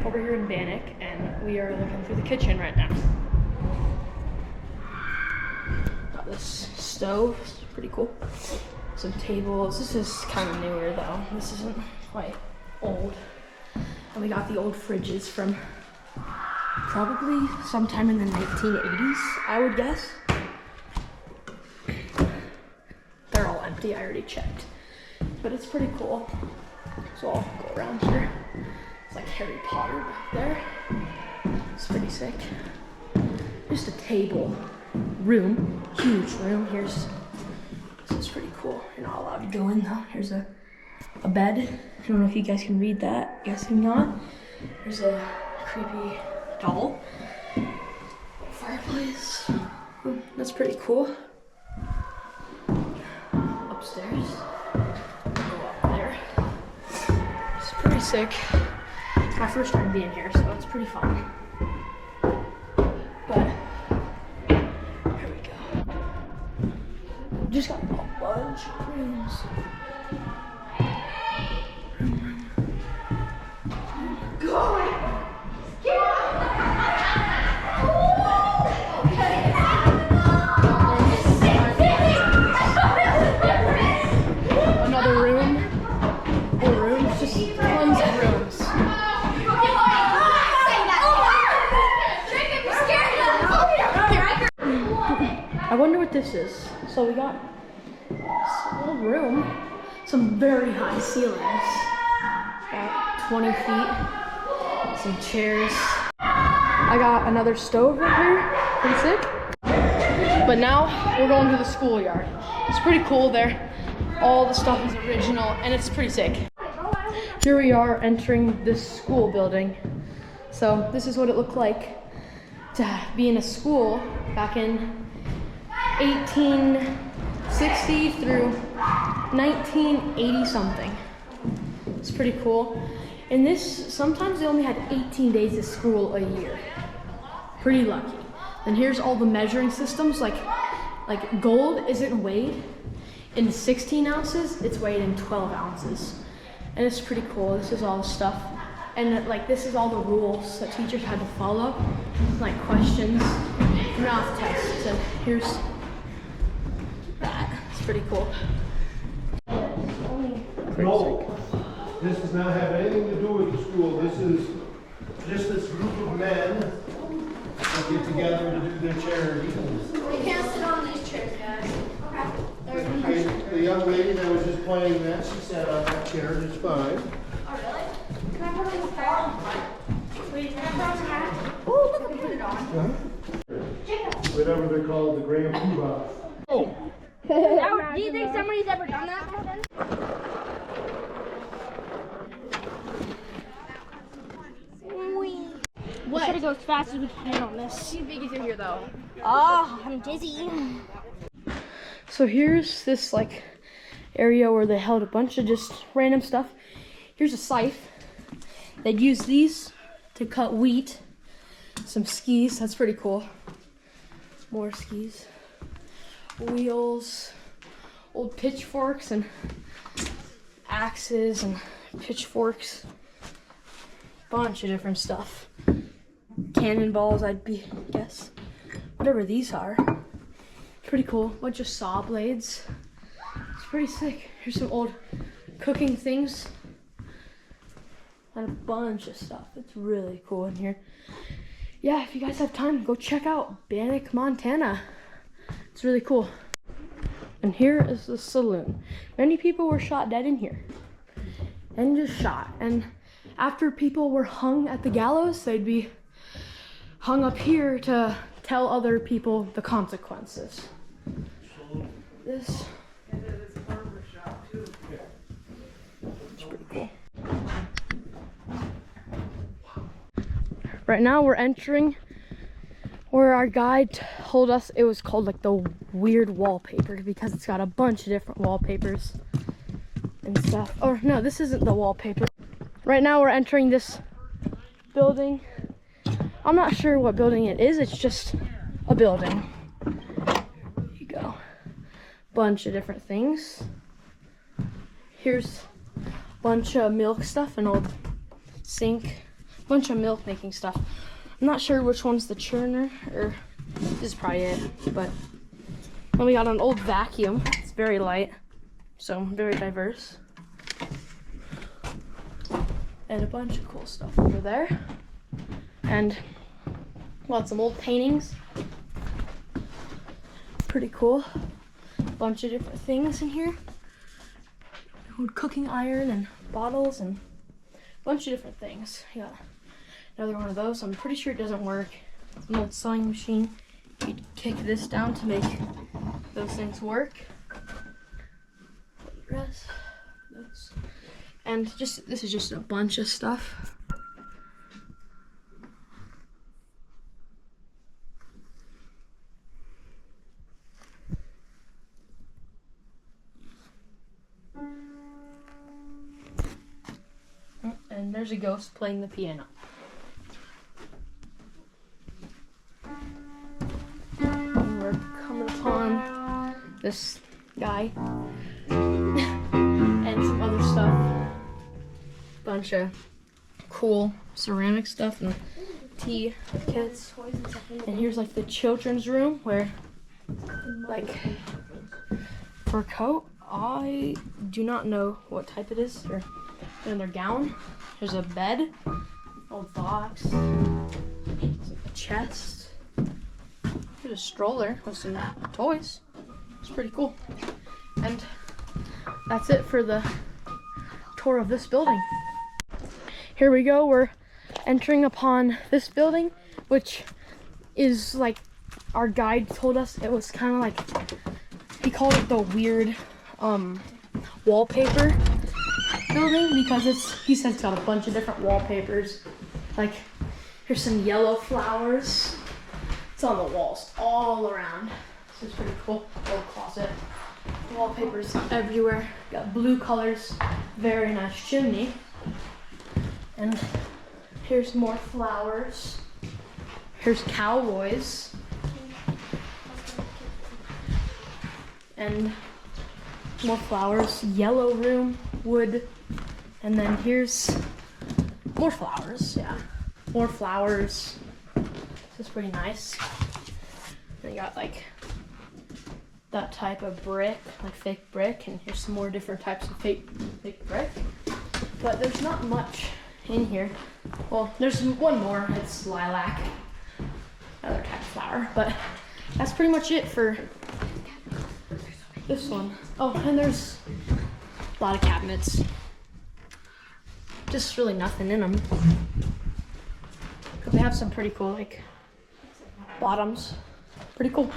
over here in Bannack, and we are looking through the kitchen right now. Got this stove, it's pretty cool. Some tables. This is kind of newer though. This isn't quite old. And we got the old fridges from probably sometime in the 1980s, I would guess. They're all empty, I already checked. But it's pretty cool. So I'll go around here. It's like Harry Potter back there. It's pretty sick. Just a table, room, huge room. This is pretty cool. You're not allowed to go in though. Here's a bed. I don't know if you guys can read that. Guessing not. There's a creepy doll. Fireplace. That's pretty cool. Upstairs. Go up there. It's pretty sick. It's my first time being here, so it's pretty fun. But here we go. Just got a bunch of rooms. I wonder what this is. So we got this little room, some very high ceilings, about 20 feet, some chairs. I got another stove right here, pretty sick. But now we're going to the schoolyard. It's pretty cool there. All the stuff is original and it's pretty sick. Here we are entering this school building. So this is what it looked like to be in a school back in 1860 through 1980 something. It's pretty cool. And this, sometimes they only had 18 days of school a year. Pretty lucky. And here's all the measuring systems, like gold isn't weighed in 16 ounces, it's weighed in 12 ounces. And it's pretty cool. This is all the stuff. And like this is all the rules that teachers had to follow, like questions, math tests, and here's that. It's pretty cool. No, this does not have anything to do with the school. This is just this group of men that get together to do their charity. We can't sit on these chairs, guys. Okay. The young lady that was just playing that, she sat on that chair just fine. Oh, really? Can I put it on the floor? Wait, can I put it on the mat? Oh, look, I put it on. Whatever they're called, the Grand Poobah. Oh. Do you think somebody's ever done that before then? What? We should go as fast as we can on this. See biggies in here though. Oh, I'm dizzy. So here's this like area where they held a bunch of just random stuff. Here's a scythe. They'd use these to cut wheat. Some skis, that's pretty cool. More skis. Wheels, old pitchforks and axes and pitchforks. Bunch of different stuff. Cannonballs, I'd guess. Whatever these are. Pretty cool. Bunch of saw blades. It's pretty sick. Here's some old cooking things. And a bunch of stuff. It's really cool in here. Yeah, if you guys have time, go check out Bannack, Montana. It's really cool. And here is the saloon. Many people were shot dead in here. And just shot. And after people were hung at the gallows, they'd be hung up here to tell other people the consequences. This. It's pretty cool. Right now we're entering where our guide told us it was called like the weird wallpaper because it's got a bunch of different wallpapers and stuff. Or no, this isn't the wallpaper. Right now we're entering this building. I'm not sure what building it is. It's just a building. There you go. Bunch of different things. Here's a bunch of milk stuff and old sink, bunch of milk making stuff. I'm not sure which one's the churner, or this is probably it, but then we got an old vacuum. It's very light, so very diverse. And a bunch of cool stuff over there. And lots of old paintings. Pretty cool. Bunch of different things in here. Old cooking iron and bottles and a bunch of different things. Yeah, another one of those. I'm pretty sure it doesn't work. It's an old sewing machine. You kick this down to make those things work. Those. And just this is just a bunch of stuff. And there's a ghost playing the piano. And we're coming upon this guy and some other stuff. Bunch of cool ceramic stuff and tea kits. And here's like the children's room where, like, fur coat. I do not know what type it is. Or in their gown. There's a bed, old box, a chest. There's a stroller with some toys. It's pretty cool. And that's it for the tour of this building. Here we go. We're entering upon this building, which is like our guide told us it was kind of like, he called it the weird wallpaper building, because he says it's got a bunch of different wallpapers. Like, here's some yellow flowers. It's on the walls all around. This is pretty cool. Old closet. Wallpapers everywhere. Got blue colors. Very nice chimney. And here's more flowers. Here's cowboys. And more flowers. Yellow room. Wood. And then here's more flowers, yeah. More flowers. This is pretty nice. And you got like that type of brick, like fake brick, and here's some more different types of fake brick. But there's not much in here. Well, there's one more, it's lilac. Another type of flower, but that's pretty much it for this one. Oh, and there's a lot of cabinets. Just really nothing in them. But they have some pretty cool, like, bottoms. Pretty cool.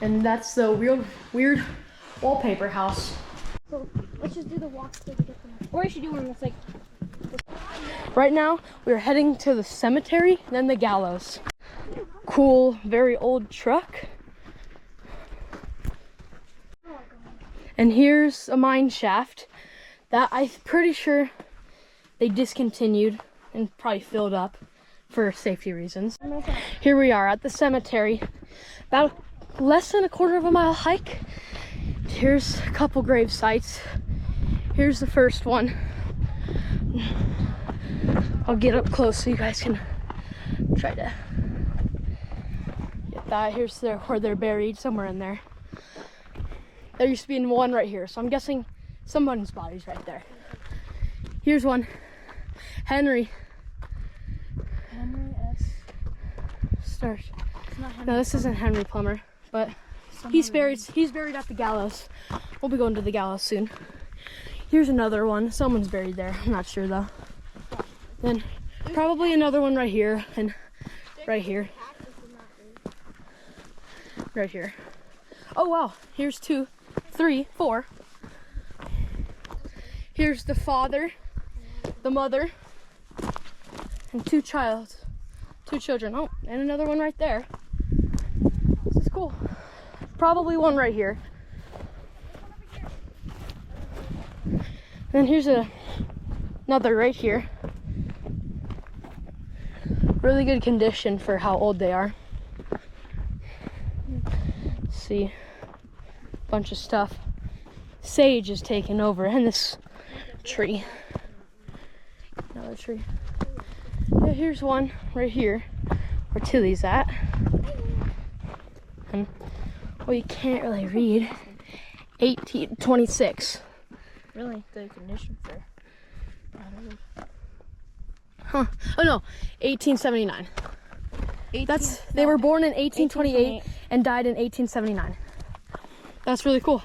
And that's the weird wallpaper house. So let's just do the walk to get them. Or I should do one that's like. Right now, we're heading to the cemetery, then the gallows. Cool, very old truck. And here's a mine shaft that I'm pretty sure they discontinued and probably filled up for safety reasons. Here we are at the cemetery. About less than a quarter of a mile hike. Here's a couple grave sites. Here's the first one. I'll get up close so you guys can try to get that. Here's where they're buried, somewhere in there. There used to be one right here, so I'm guessing someone's body's right there. Here's one. Henry S. Start. No, this isn't Henry Plummer, but he's buried at the gallows. We'll be going to the gallows soon. Here's another one. Someone's buried there. I'm not sure though. Then probably another one right here and right here. Right here. Oh wow, here's 2, 3, 4. Here's the father, the mother, and 2 children. Oh, and another one right there. This is cool. Probably one right here. Then here's another right here. Really good condition for how old they are. Let's see, bunch of stuff. Sage is taking over, and this tree. Another tree. Yeah, here's one right here where Tilly's at. And well, you can't really read. 1826. Really good condition for. Huh. Oh no, 1879. They were born in 1828 and died in 1879. That's really cool.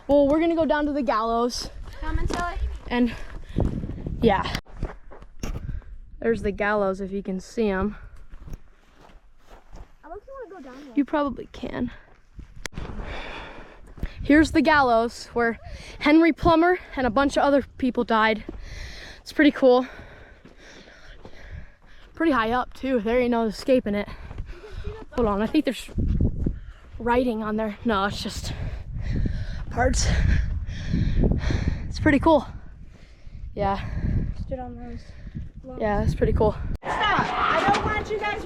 Well, we're gonna go down to the gallows. Come and tell it. And yeah, there's the gallows if you can see them. I don't want to go down there. You probably can. Here's the gallows where Henry Plummer and a bunch of other people died. It's pretty cool. Pretty high up too. There ain't no escaping it. Hold on, I think there's writing on there. No, it's just parts. It's pretty cool. Yeah. Stood on those. Yeah, it's pretty cool. Stop! I don't want you guys